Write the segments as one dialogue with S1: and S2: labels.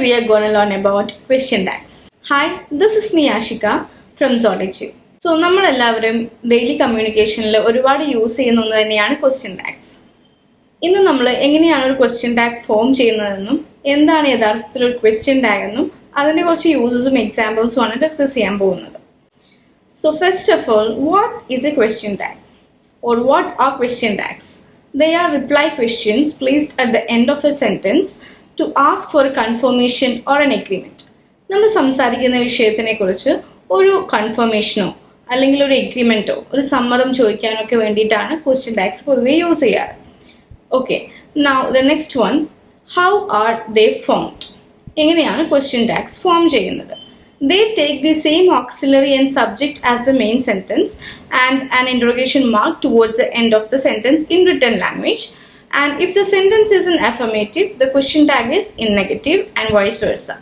S1: we are going to learn about question tags. Hi, this is me Ashika from Zoology. So, നമ്മൾ എല്ലാവരും daily കമ്മ്യൂണിക്കേഷനിൽ ഒരുപാട് use ചെയ്യുന്ന ഒന്ന് തന്നെയാണ് ക്വസ്റ്റ്യൻ ടാഗ്സ്. ഇന്ന് നമ്മൾ എങ്ങനെയാണ് ഒരു ക്വസ്റ്റ്യൻ ടാഗ് ഫോം ചെയ്യുന്നതെന്നും എന്താണ് യഥാർത്ഥത്തിൽ ഒരു ക്വസ്റ്റ്യൻ ടാഗ് എന്നും അതിൻ്റെ കുറച്ച് യൂസസും എക്സാമ്പിൾസും ആണ് ഡിസ്കസ് ചെയ്യാൻ പോകുന്നത്. So first of all, what is a question tag or what are question tags? They are reply questions placed at the end of a sentence to ask for a confirmation or an agreement. നമ്മൾ സംസാരിക്കുന്ന വിഷയത്തിനെ കുറിച്ച് ഒരു കൺഫർമേഷനോ അല്ലെങ്കിൽ ഒരു എഗ്രിമെൻറ്റോ ഒരു സമ്മതം ചോദിക്കാനൊക്കെ വേണ്ടിയിട്ടാണ് question tags പൊതുവെ യൂസ് ചെയ്യാറ്. Okay, now the next one, how are they formed? എങ്ങനെയാണ് ക്വസ്റ്റ്യൻ ടാഗ്സ് ഫോം ചെയ്യുന്നത്? They take the same auxiliary and subject as the main sentence and an interrogation mark towards the end of the sentence in written language. And if the sentence is in affirmative, the question tag is in negative and vice versa.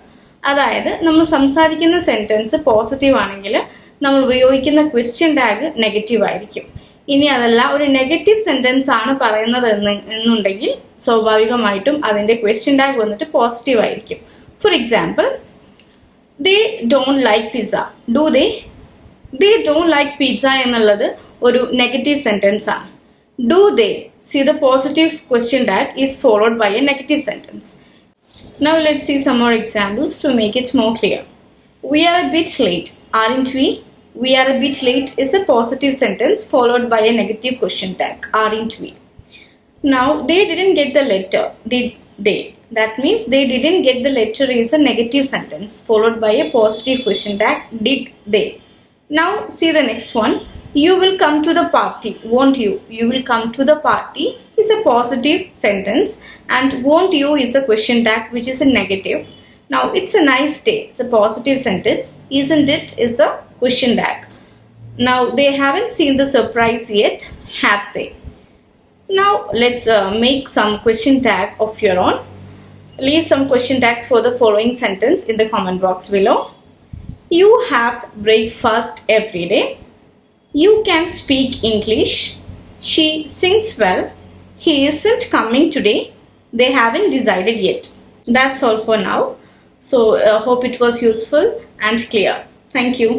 S1: അതായത് നമ്മൾ സംസാരിക്കുന്ന sentence positive ആണെങ്കിൽ നമ്മൾ ഉപയോഗിക്കുന്ന question tag negative ആയിരിക്കും. ഇനി അതല്ല ഒരു നെഗറ്റീവ് സെൻറ്റൻസ് ആണ് പറയുന്നത് എന്നുണ്ടെങ്കിൽ സ്വാഭാവികമായിട്ടും അതിൻ്റെ ക്വസ്റ്റ്യൻ ടാഗ് വന്നിട്ട് പോസിറ്റീവ് ആയിരിക്കും. For example, they don't like pizza. Do they? They don't like pizza എന്നുള്ളത് ഒരു നെഗറ്റീവ് സെൻറ്റൻസ് ആണ്. Do they? See, the positive question tag is followed by a negative sentence. Now let's see some more examples to make it more clear. We are a bit late, aren't we? We are a bit late is a positive sentence followed by a negative question tag, aren't we? Now they didn't get the letter, did they? That means they didn't get the letter is a negative sentence followed by a positive question tag, did they? Now see the next one. You will come to the party, won't you? You will come to the party is a positive sentence and won't you is the question tag which is a negative. Now it's a nice day, it's a positive sentence. Isn't it is the question tag. Now they haven't seen the surprise yet, have they? Now let's make some question tag of your own. Leave some question tags for the following sentence in the comment box below. You have breakfast every day. You can speak English. She sings well. He isn't coming today. They haven't decided yet. That's all for now. So hope it was useful and clear. Thank you.